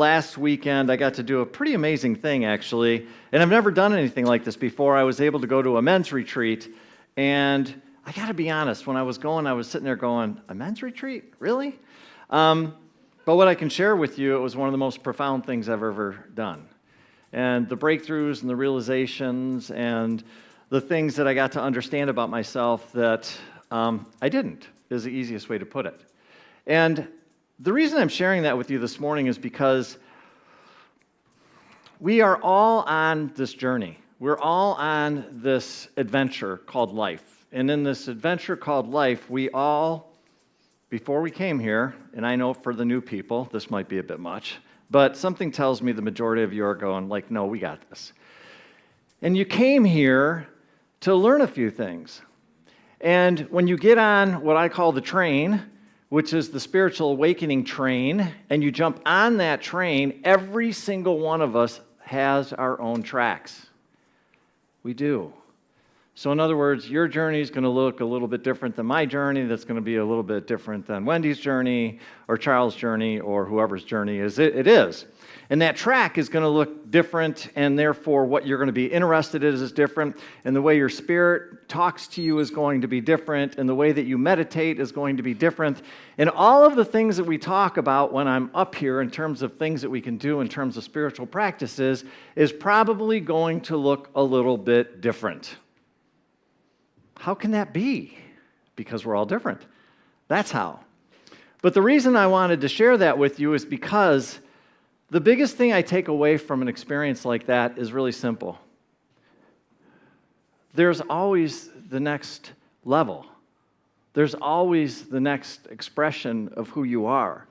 Last weekend, I got to do a pretty amazing thing, actually, and I've never done anything like this before. I was able to go to a men's retreat, and I got to be honest, when I was going, I was sitting there going, a men's retreat? Really? But what I can share with you, it was one of the most profound things I've ever done. And the breakthroughs and the realizations and the things that I got to understand about myself that I didn't, is the easiest way to put it. And the reason I'm sharing that with you this morning is because we are all on this journey. We're all on this adventure called life. And in this adventure called life, we all, before we came here, and I know for the new people, this might be a bit much, but something tells me the majority of you are going like, no, we got this. And you came here to learn a few things. And when you get on what I call the train, which is the spiritual awakening train, and you jump on that train, every single one of us has our own tracks. We do. So in other words, your journey is going to look a little bit different than my journey. That's going to be a little bit different than Wendy's journey or Charles' journey or whoever's journey it is. And that track is going to look different, and therefore what you're going to be interested in is different, and the way your spirit talks to you is going to be different, and the way that you meditate is going to be different. And all of the things that we talk about when I'm up here in terms of things that we can do in terms of spiritual practices is probably going to look a little bit different. How can that be? Because we're all different. That's how. But the reason I wanted to share that with you is because the biggest thing I take away from an experience like that is really simple. There's always the next level. There's always the next expression of who you are.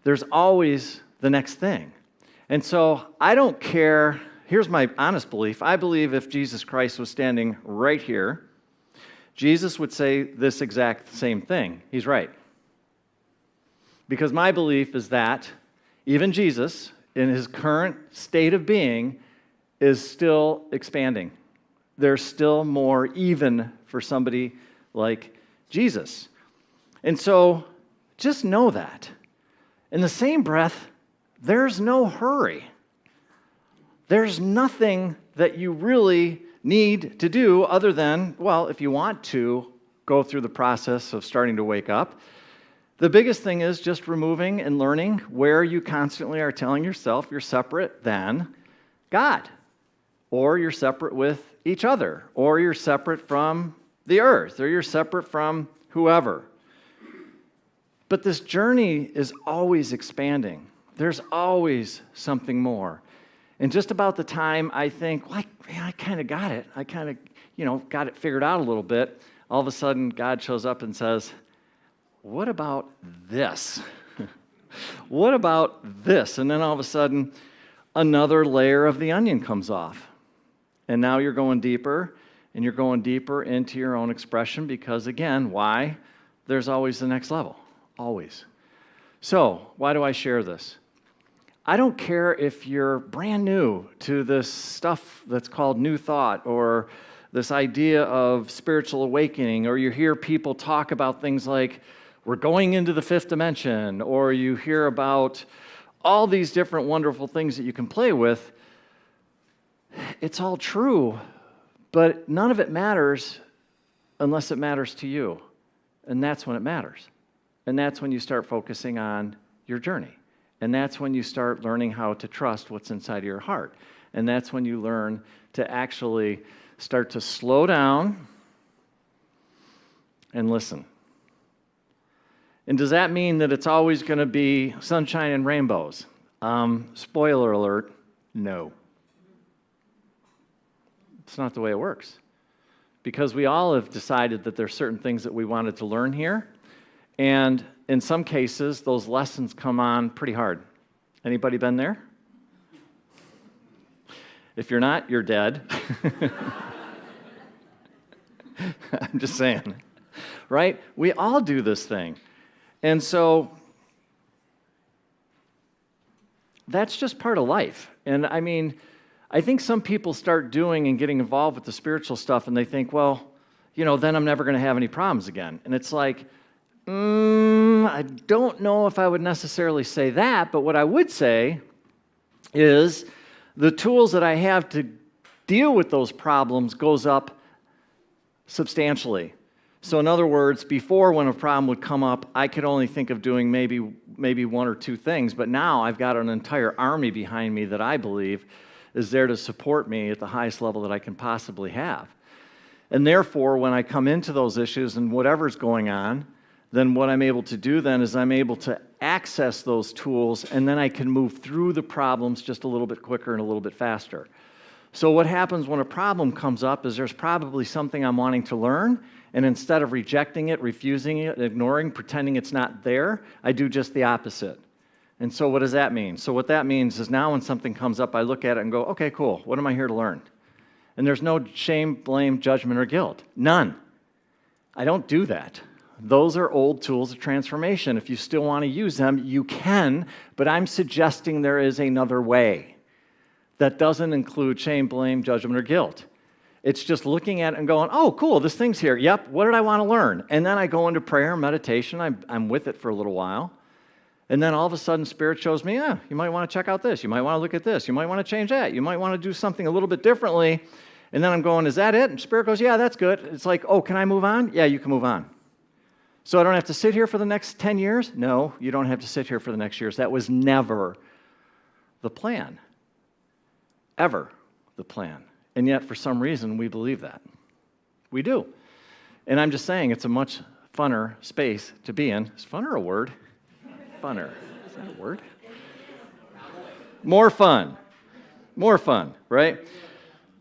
There's always the next thing. And so I don't care. Here's my honest belief. I believe if Jesus Christ was standing right here, Jesus would say this exact same thing. He's right. Because my belief is that even Jesus, in his current state of being, is still expanding. There's still more even for somebody like Jesus. And so just know that. In the same breath, there's no hurry. There's nothing that you really need to do other than, well, if you want to go through the process of starting to wake up, the biggest thing is just removing and learning where you constantly are telling yourself you're separate than God, or you're separate with each other, or you're separate from the earth, or you're separate from whoever. But this journey is always expanding. There's always something more. And just about the time I think, like, man, I kind of got it. I kind of, got it figured out a little bit. All of a sudden, God shows up and says, what about this? What about this? And then all of a sudden, another layer of the onion comes off. And now you're going deeper, and you're going deeper into your own expression because, again, why? There's always the next level. Always. So, why do I share this? I don't care if you're brand new to this stuff that's called New Thought or this idea of spiritual awakening, or you hear people talk about things like, we're going into the fifth dimension, or you hear about all these different wonderful things that you can play with. It's all true, but none of it matters unless it matters to you. And that's when it matters. And that's when you start focusing on your journey. And that's when you start learning how to trust what's inside of your heart. And that's when you learn to actually start to slow down and listen. And does that mean that it's always going to be sunshine and rainbows? Spoiler alert, no. It's not the way it works. Because we all have decided that there's certain things that we wanted to learn here. And in some cases, those lessons come on pretty hard. Anybody been there? If you're not, you're dead. I'm just saying. Right? We all do this thing. And so that's just part of life. And I mean, I think some people start doing and getting involved with the spiritual stuff and they think, well, then I'm never going to have any problems again. And it's like, I don't know if I would necessarily say that, but what I would say is the tools that I have to deal with those problems goes up substantially. So in other words, before when a problem would come up, I could only think of doing maybe one or two things, but now I've got an entire army behind me that I believe is there to support me at the highest level that I can possibly have. And therefore, when I come into those issues and whatever's going on, then what I'm able to do then is I'm able to access those tools, and then I can move through the problems just a little bit quicker and a little bit faster. So what happens when a problem comes up is there's probably something I'm wanting to learn, and instead of rejecting it, refusing it, ignoring, pretending it's not there, I do just the opposite. And so what does that mean? So what that means is now when something comes up, I look at it and go, okay, cool, what am I here to learn? And there's no shame, blame, judgment, or guilt. None. I don't do that. Those are old tools of transformation. If you still want to use them, you can, but I'm suggesting there is another way that doesn't include shame, blame, judgment, or guilt. It's just looking at it and going, oh, cool, this thing's here. Yep, what did I want to learn? And then I go into prayer and meditation. I'm with it for a little while. And then all of a sudden, Spirit shows me, you might want to check out this. You might want to look at this. You might want to change that. You might want to do something a little bit differently. And then I'm going, is that it? And Spirit goes, yeah, that's good. It's like, oh, can I move on? Yeah, you can move on. So I don't have to sit here for the next 10 years? No, you don't have to sit here for the next years. That was never the plan. Ever the plan. And yet, for some reason, we believe that. We do. And I'm just saying it's a much funner space to be in. Is funner a word? Funner. Is that a word? More fun. More fun, right?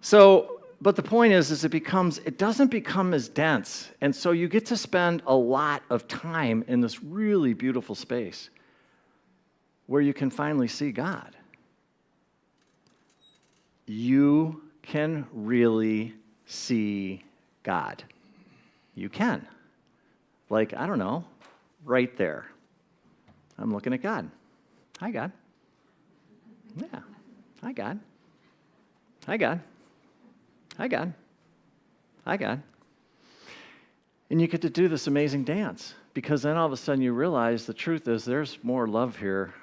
So, but the point is it doesn't become as dense. And so you get to spend a lot of time in this really beautiful space where you can finally see God. You can really see God. You can. Like, I don't know, right there. I'm looking at God. Hi, God. Yeah. Hi, God. Hi, God. Hi, God. Hi, God. And you get to do this amazing dance because then all of a sudden you realize the truth is there's more love here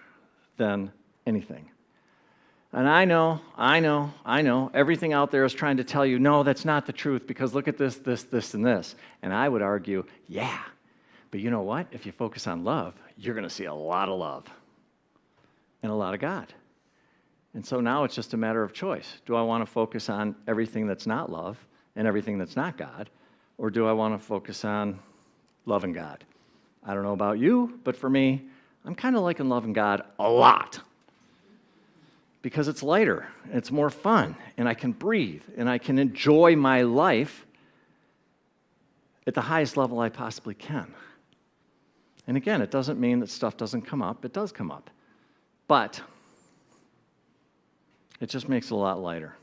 than anything. And I know, everything out there is trying to tell you, no, that's not the truth because look at this, and this. And I would argue, yeah, but you know what? If you focus on love, you're going to see a lot of love and a lot of God. And so now it's just a matter of choice. Do I want to focus on everything that's not love and everything that's not God, or do I want to focus on loving God? I don't know about you, but for me, I'm kind of liking loving God a lot because it's lighter, and it's more fun, and I can breathe, and I can enjoy my life at the highest level I possibly can. And again, it doesn't mean that stuff doesn't come up. It does come up. But it just makes it a lot lighter.